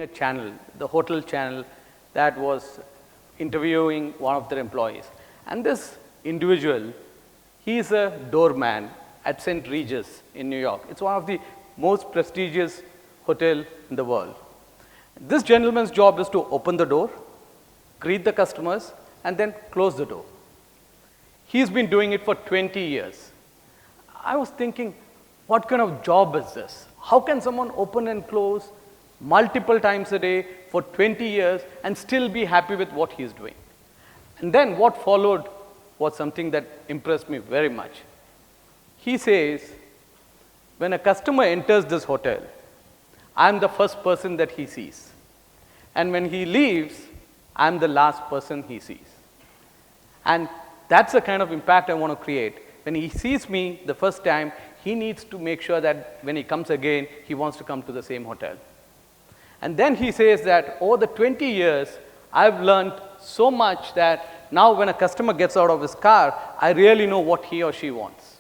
a channel, the hotel channel, that was interviewing one of their employees. And this individual, he is a doorman at St. Regis in New York. It's one of the most prestigious hotel in the world. This gentleman's job is to open the door, greet the customers, and then close the door. He's been doing it for 20 years. I was thinking, what kind of job is this? How can someone open and close multiple times a day for 20 years and still be happy with what he's doing? And then what followed was something that impressed me very much. He says, when a customer enters this hotel, I'm the first person that he sees. And when he leaves, I'm the last person he sees. And that's the kind of impact I want to create. When he sees me the first time, he needs to make sure that when he comes again, he wants to come to the same hotel. And then he says that over the 20 years, I've learned so much that now when a customer gets out of his car, I really know what he or she wants.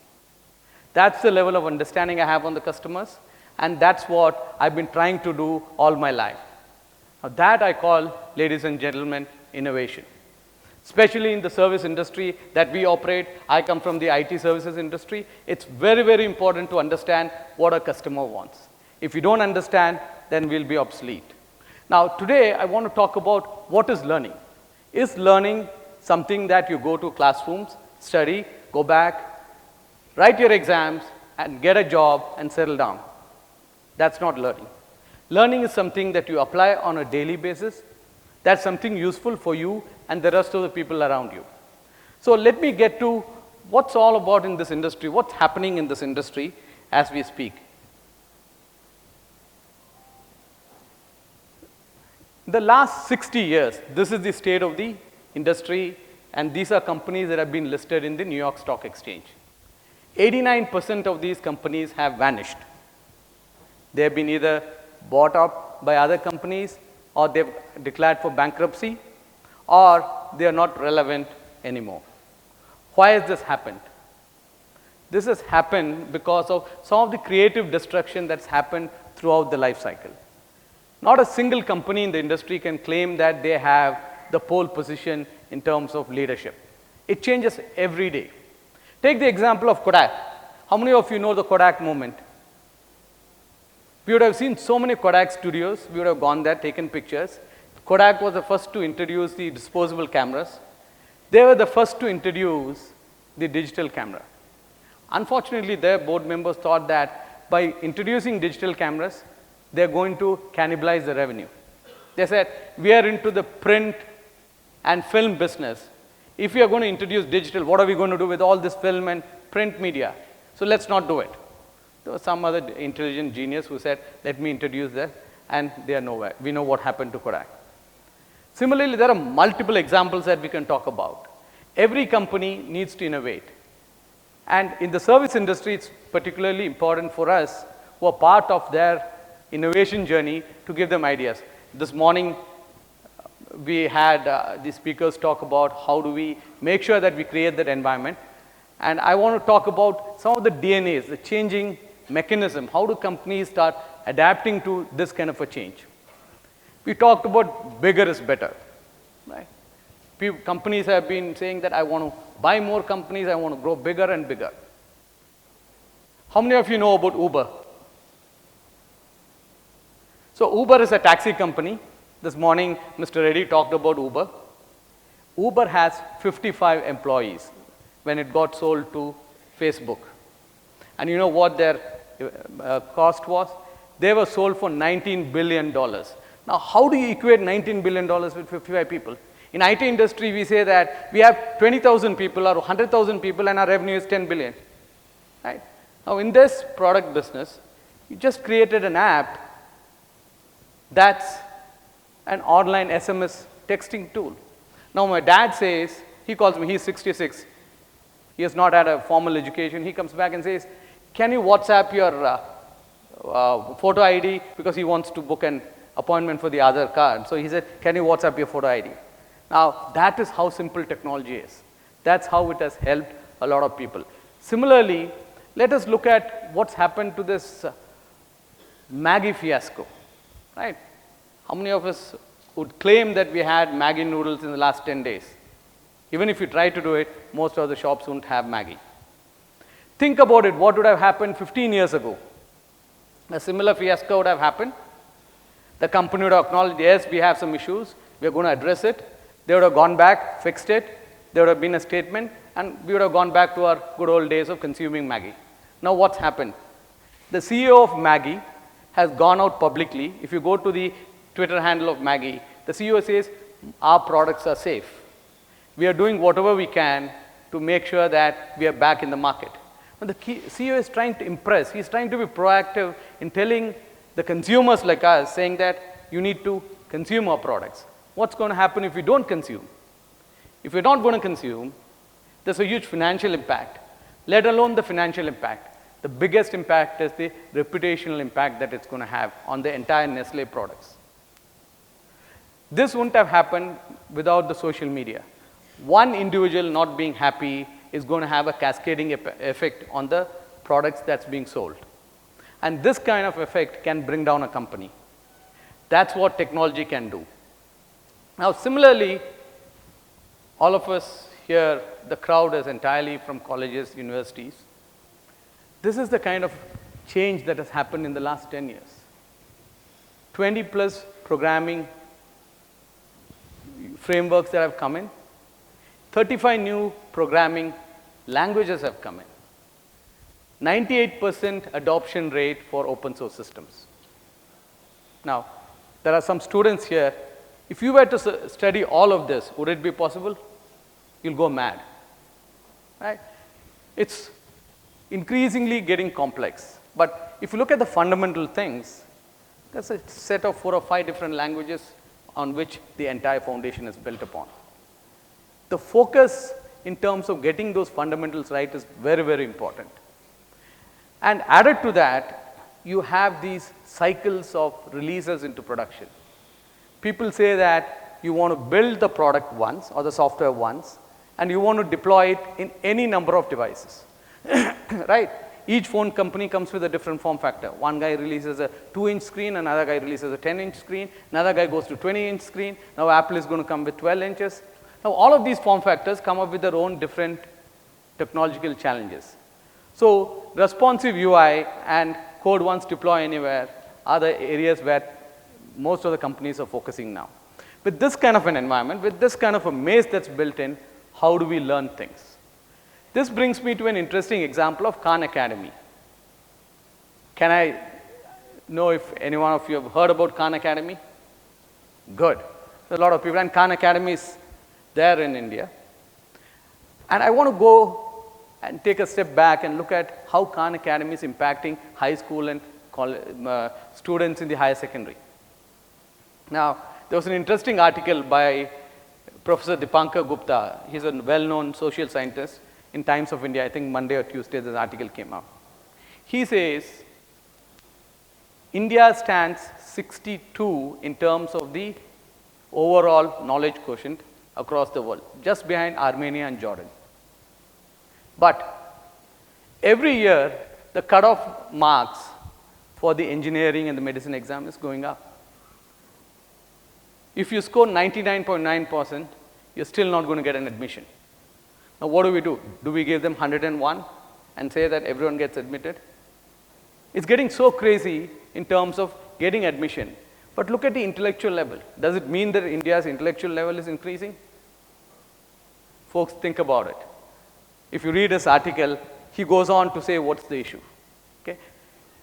That's the level of understanding I have on the customers, and that's what I've been trying to do all my life. Now that I call, ladies and gentlemen, innovation. Especially in the service industry that we operate, I come from the IT services industry, it's very, very important to understand what a customer wants. If you don't understand, then we'll be obsolete. Now, today, I want to talk about what is learning. Is learning something that you go to classrooms, study, go back, write your exams, and get a job and settle down? That's not learning. Learning is something that you apply on a daily basis. That's something useful for you and the rest of the people around you. So let me get to what's all about in this industry, what's happening in this industry as we speak. The last 60 years, this is the state of the industry, and these are companies that have been listed in the New York Stock Exchange. 89% of these companies have vanished. They have been either bought up by other companies, or they've declared for bankruptcy, or they are not relevant anymore. Why has this happened? This has happened because of some of the creative destruction that's happened throughout the life cycle. Not a single company in the industry can claim that they have the pole position in terms of leadership. It changes every day. Take the example of Kodak. How many of you know the Kodak movement? We would have seen so many Kodak studios. We would have gone there, taken pictures. Kodak was the first to introduce the disposable cameras. They were the first to introduce the digital camera. Unfortunately, their board members thought that by introducing digital cameras, they're going to cannibalize the revenue. They said, we are into the print and film business. If we are going to introduce digital, what are we going to do with all this film and print media? So let's not do it. There was some other intelligent genius who said, let me introduce that, and they are nowhere. We know what happened to Kodak. Similarly, there are multiple examples that we can talk about. Every company needs to innovate. And in the service industry, it's particularly important for us who are part of their innovation journey to give them ideas. This morning, we had the speakers talk about how do we make sure that we create that environment. And I want to talk about some of the DNAs, the changing mechanism. How do companies start adapting to this kind of a change? We talked about bigger is better. Right? Companies have been saying that I want to buy more companies, I want to grow bigger and bigger. How many of you know about Uber? So Uber is a taxi company. This morning, Mr. Reddy talked about Uber. Uber has 55 employees when it got sold to Facebook. And you know what their cost was? They were sold for $19 billion. Now, how do you equate $19 billion with 55 people? In IT industry, we say that we have 20,000 people or 100,000 people and our revenue is 10 billion. Right? Now, in this product business, you just created an app that's an online SMS texting tool. Now, my dad says, he calls me, he's 66. He has not had a formal education. He comes back and says, can you WhatsApp your photo ID? Because he wants to book an appointment for the other card. So he said, can you WhatsApp your photo ID? Now, that is how simple technology is. That's how it has helped a lot of people. Similarly, let us look at what's happened to this Maggie fiasco. Right? How many of us would claim that we had Maggi noodles in the last 10 days? Even if you try to do it, most of the shops won't have Maggi. Think about it, what would have happened 15 years ago? A similar fiasco would have happened. The company would have acknowledged, yes, we have some issues, we are going to address it. They would have gone back, fixed it, there would have been a statement, and we would have gone back to our good old days of consuming Maggi. Now what's happened? The CEO of Maggi has gone out publicly. If you go to the Twitter handle of Maggi, the CEO says, our products are safe. We are doing whatever we can to make sure that we are back in the market. And the CEO is trying to impress. He's trying to be proactive in telling the consumers like us, saying that you need to consume our products. What's going to happen if we don't consume? If we're not going to consume, there's a huge financial impact, let alone the financial impact. The biggest impact is the reputational impact that it's going to have on the entire Nestle products. This wouldn't have happened without the social media. One individual not being happy is going to have a cascading effect on the products that's being sold. And this kind of effect can bring down a company. That's what technology can do. Now, similarly, all of us here, the crowd is entirely from colleges, universities. This is the kind of change that has happened in the last 10 years. 20 plus programming frameworks that have come in. 35 new programming languages have come in. 98% adoption rate for open source systems. Now, there are some students here. If you were to study all of this, would it be possible? You'll go mad, right? It's increasingly getting complex. But if you look at the fundamental things, there's a set of 4 or 5 different languages on which the entire foundation is built upon. The focus in terms of getting those fundamentals right is very, very important. And added to that, you have these cycles of releases into production. People say that you want to build the product once or the software once, and you want to deploy it in any number of devices, right? Each phone company comes with a different form factor. One guy releases a 2-inch screen, another guy releases a 10-inch screen, another guy goes to 20-inch screen. Now Apple is going to come with 12 inches. Now all of these form factors come up with their own different technological challenges. So responsive UI and code once, deploy anywhere are the areas where most of the companies are focusing now. With this kind of an environment, with this kind of a maze that's built in, how do we learn things? This brings me to an interesting example of Khan Academy. Can I know if any one of you have heard about Khan Academy? Good. There's a lot of people, and Khan Academy is there in India. And I want to go and take a step back and look at how Khan Academy is impacting high school and students in the higher secondary. Now, there was an interesting article by Professor Dipankar Gupta. He's a well-known social scientist in Times of India. I think Monday or Tuesday this article came out. He says, India stands 62 in terms of the overall knowledge quotient across the world, just behind Armenia and Jordan. But every year, the cutoff marks for the engineering and the medicine exam is going up. If you score 99.9%, you're still not going to get an admission. Now, what do? Do we give them 101 and say that everyone gets admitted? It's getting so crazy in terms of getting admission. But look at the intellectual level. Does it mean that India's intellectual level is increasing? Folks, think about it. If you read this article, he goes on to say what's the issue. Okay?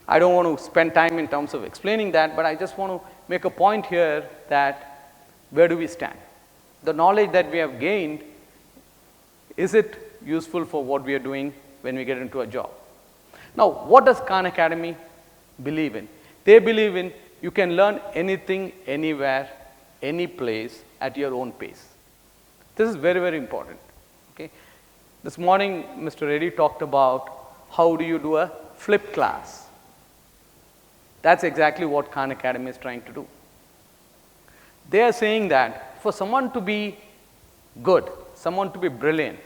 I don't want to spend time in terms of explaining that, but I just want to make a point here that where do we stand? The knowledge that we have gained, is it useful for what we are doing when we get into a job? Now, what does Khan Academy believe in? They believe in you can learn anything, anywhere, any place at your own pace. This is very, very important. Okay? This morning, Mr. Reddy talked about how do you do a flipped class. That's exactly what Khan Academy is trying to do. They are saying that for someone to be good, someone to be brilliant,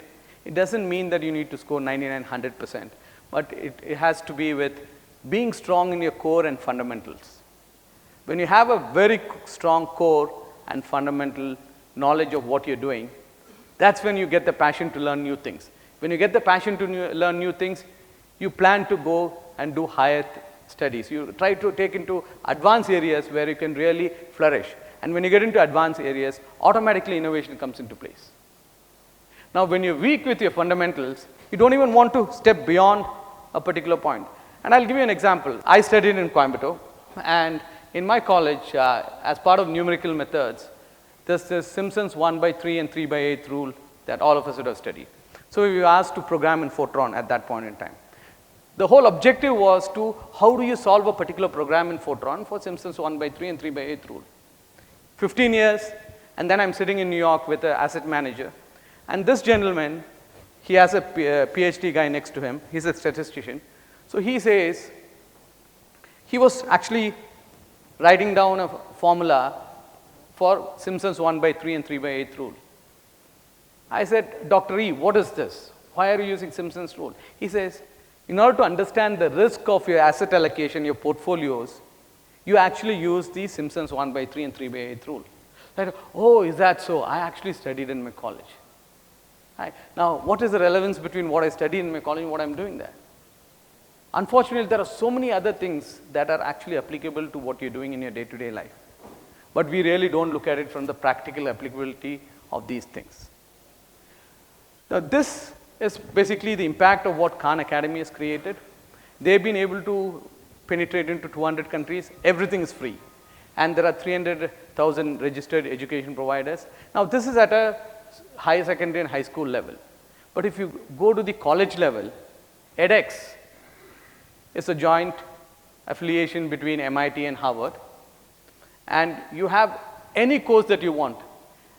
it doesn't mean that you need to score 99, 100%, but it has to be with being strong in your core and fundamentals. When you have a very strong core and fundamental knowledge of what you're doing, that's when you get the passion to learn new things. When you get the passion to learn new things, you plan to go and do higher studies. You try to take into advanced areas where you can really flourish. And when you get into advanced areas, automatically innovation comes into place. Now, when you're weak with your fundamentals, you don't even want to step beyond a particular point. And I'll give you an example. I studied in Coimbatore, and in my college, as part of numerical methods, there's this Simpson's 1/3 and 3/8 rule that all of us would have studied. So we were asked to program in Fortran at that point in time. The whole objective was to how do you solve a particular program in Fortran for Simpson's 1/3 and 3/8 rule. 15 years, and then I'm sitting in New York with an asset manager. And this gentleman, he has a PhD guy next to him. He's a statistician. So he says, he was actually writing down a formula for Simpson's 1/3 and 3/8 rule. I said, Dr. E, what is this? Why are you using Simpson's rule? He says, in order to understand the risk of your asset allocation, your portfolios, you actually use the Simpson's 1/3 and 3/8 rule. I said, oh, is that so? I actually studied in my college. Now, what is the relevance between what I studied in my college and what I'm doing there? Unfortunately, there are so many other things that are actually applicable to what you're doing in your day-to-day life. But we really don't look at it from the practical applicability of these things. Now, this is basically the impact of what Khan Academy has created. They've been able to penetrate into 200 countries. Everything is free. And there are 300,000 registered education providers. Now, this is at a higher secondary and high school level. But if you go to the college level, edX is a joint affiliation between MIT and Harvard. And you have any course that you want.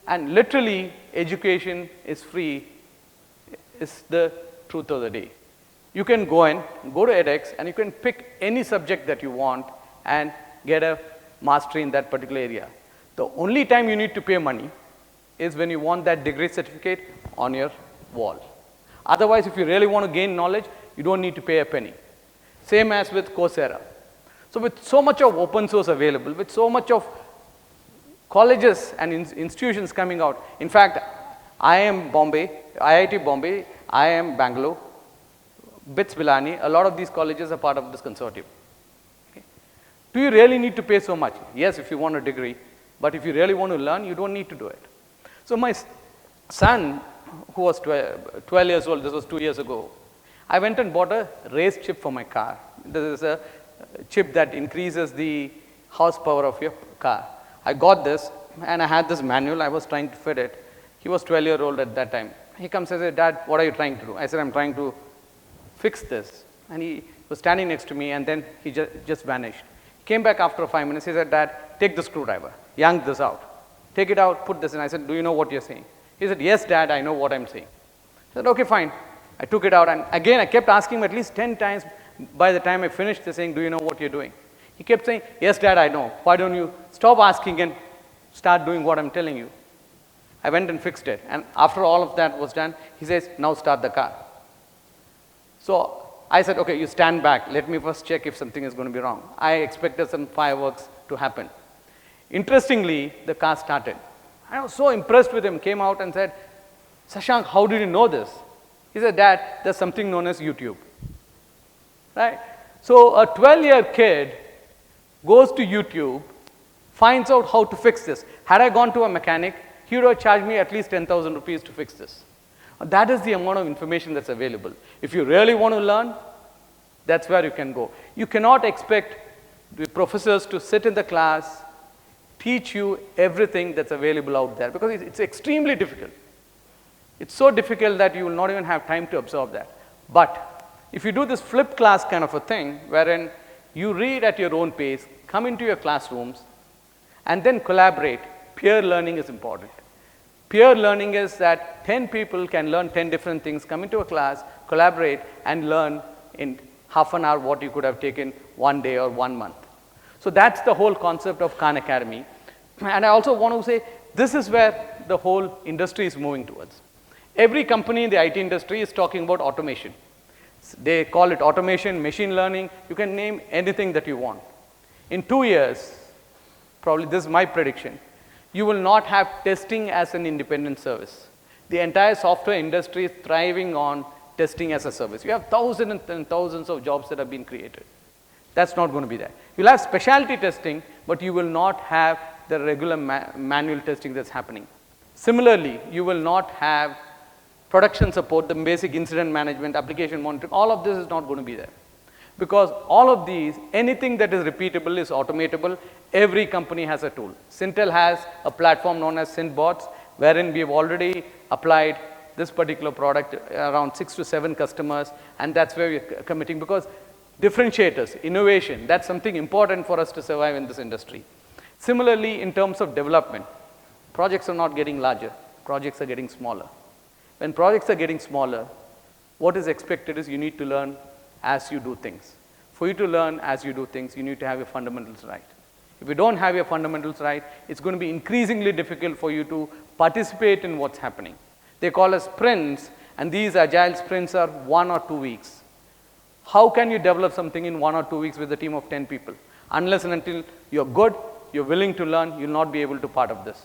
And literally, education is free, is the truth of the day. You can go to edX, and you can pick any subject that you want and get a mastery in that particular area. The only time you need to pay money is when you want that degree certificate on your wall. Otherwise, if you really want to gain knowledge, you don't need to pay a penny. Same as with Coursera. So with so much of open source available, with so much of colleges and institutions coming out, in fact, IIM Bombay, IIT Bombay, IIM Bangalore, BITS Bilani, a lot of these colleges are part of this consortium. Okay. Do you really need to pay so much? Yes, if you want a degree, but if you really want to learn, you don't need to do it. So my son, who was 12 years old, this was 2 years ago, I went and bought a race chip for my car. This is a chip that increases the horsepower of your car. I got this, and I had this manual. I was trying to fit it. He was 12-year-old at that time. He comes and says, Dad, what are you trying to do? I said, I'm trying to fix this. And he was standing next to me, and then he just vanished. He came back after 5 minutes. He said, Dad, take the screwdriver, yank this out. Take it out, put this in. I said, do you know what you're saying? He said, yes, Dad, I know what I'm saying. I said, okay, fine. I took it out, and again, I kept asking him at least 10 times. By the time I finished the saying, do you know what you're doing? He kept saying, yes, Dad, I know. Why don't you stop asking and start doing what I'm telling you? I went and fixed it. And after all of that was done, he says, now start the car. So I said, okay, you stand back. Let me first check if something is going to be wrong. I expected some fireworks to happen. Interestingly, the car started. I was so impressed with him, came out and said, Sashank, how did you know this? He said, Dad, there's something known as YouTube. Right? So a 12-year kid goes to YouTube, finds out how to fix this. Had I gone to a mechanic, he would have charged me at least 10,000 rupees to fix this. That is the amount of information that's available. If you really want to learn, that's where you can go. You cannot expect the professors to sit in the class, teach you everything that's available out there, because it's extremely difficult. It's so difficult that you will not even have time to absorb that. But if you do this flipped class kind of a thing, wherein you read at your own pace, come into your classrooms, and then collaborate, peer learning is important. Peer learning is that 10 people can learn 10 different things, come into a class, collaborate, and learn in half an hour what you could have taken 1 day or 1 month. So that's the whole concept of Khan Academy. And I also want to say, this is where the whole industry is moving towards. Every company in the IT industry is talking about automation. They call it automation, machine learning. You can name anything that you want. In 2 years, probably this is my prediction, you will not have testing as an independent service. The entire software industry is thriving on testing as a service. You have thousands and thousands of jobs that have been created. That's not going to be there. You'll have specialty testing, but you will not have the regular manual testing that's happening. Similarly, you will not have production support, the basic incident management, application monitoring, all of this is not going to be there. Because all of these, anything that is repeatable is automatable. Every company has a tool. Syntel has a platform known as SyntBots, wherein we have already applied this particular product around 6 to 7 customers, and that's where we're committing, because differentiators, innovation, that's something important for us to survive in this industry. Similarly, in terms of development, projects are not getting larger, projects are getting smaller. When projects are getting smaller, what is expected is you need to learn as you do things. For you to learn as you do things, you need to have your fundamentals right. If you don't have your fundamentals right, it's going to be increasingly difficult for you to participate in what's happening. They call us sprints, and these agile sprints are 1 or 2 weeks. How can you develop something in 1 or 2 weeks with a team of 10 people? Unless and until you're good, you're willing to learn, you'll not be able to part of this.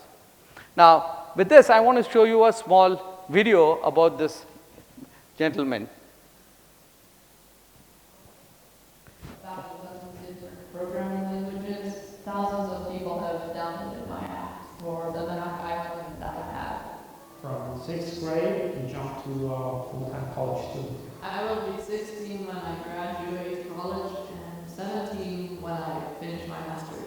Now, with this, I want to show you a small video about this gentleman. Programming languages, thousands of people have downloaded my app, or the app I have. From 6th grade, you jump to full-time college student. I will be 16 when I graduate college and 17 when I finish my master's.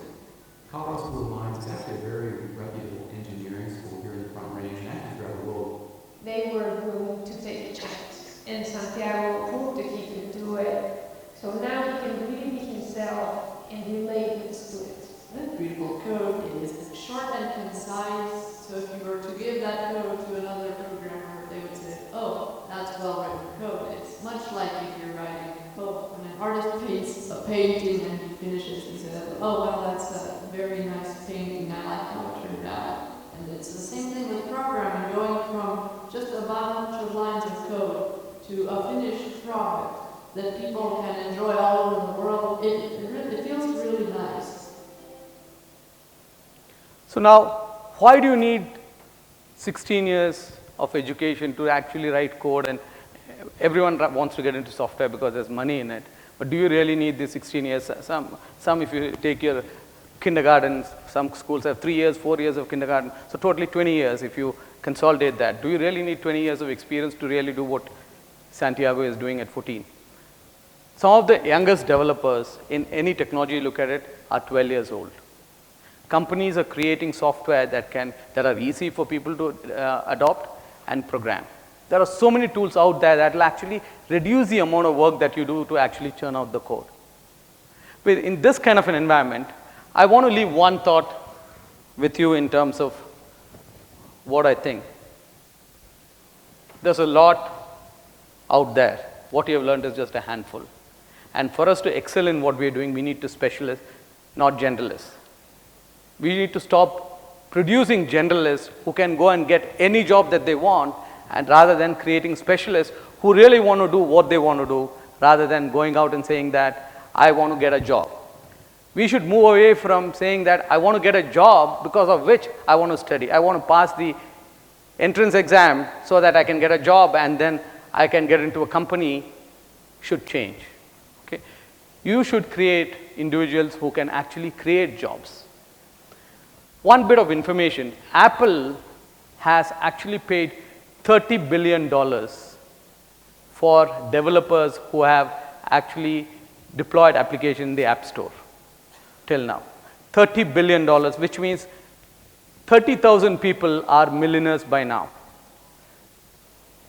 Colorado School of Mines is actually a very reputable engineering school here in the Front Range and actually throughout the world. They were willing to take a chance, and Santiago proved that he could do it. So now he can really be himself and relate with the students. The beautiful code is short and concise, so if you were to give that code to another programmer, they would say, oh, that's well-written code. It's much like if you're writing code. When an artist paints a painting and he finishes, he says, oh, well, that's a very nice painting. I like how it turned out. And it's the same thing with programming, going from just a bunch of lines of code to a finished product that people can enjoy all over the world. It feels really nice. So now, why do you need 16 years of education to actually write code? And everyone wants to get into software because there's money in it. But do you really need the 16 years? Some if you take your kindergarten, some schools have 3 years, 4 years of kindergarten. So totally 20 years if you consolidate that. Do you really need 20 years of experience to really do what Santiago is doing at 14? Some of the youngest developers in any technology you look at it are 12 years old. Companies are creating software that are easy for people to adopt and program. There are so many tools out there that will actually reduce the amount of work that you do to actually churn out the code. But in this kind of an environment, I want to leave one thought with you in terms of what I think. There's a lot out there. What you have learned is just a handful. And for us to excel in what we are doing, we need to specialize, not generalists. We need to stop producing generalists who can go and get any job that they want, and rather than creating specialists who really want to do what they want to do, rather than going out and saying that, I want to get a job. We should move away from saying that I want to get a job because of which I want to study. I want to pass the entrance exam so that I can get a job and then I can get into a company. Should change. Okay? You should create individuals who can actually create jobs. One bit of information, Apple has actually paid $30 billion for developers who have actually deployed application in the App Store till now. $30 billion, which means 30,000 people are millionaires by now.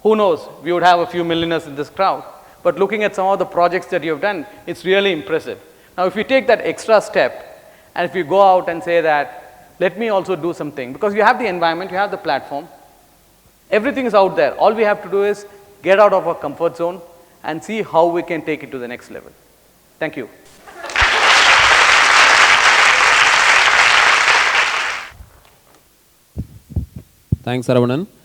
Who knows, we would have a few millionaires in this crowd. But looking at some of the projects that you have done, it's really impressive. Now, if you take that extra step, and if you go out and say that, let me also do something, because you have the environment, you have the platform, everything is out there. All we have to do is get out of our comfort zone and see how we can take it to the next level. Thank you. Thanks, Saravanan.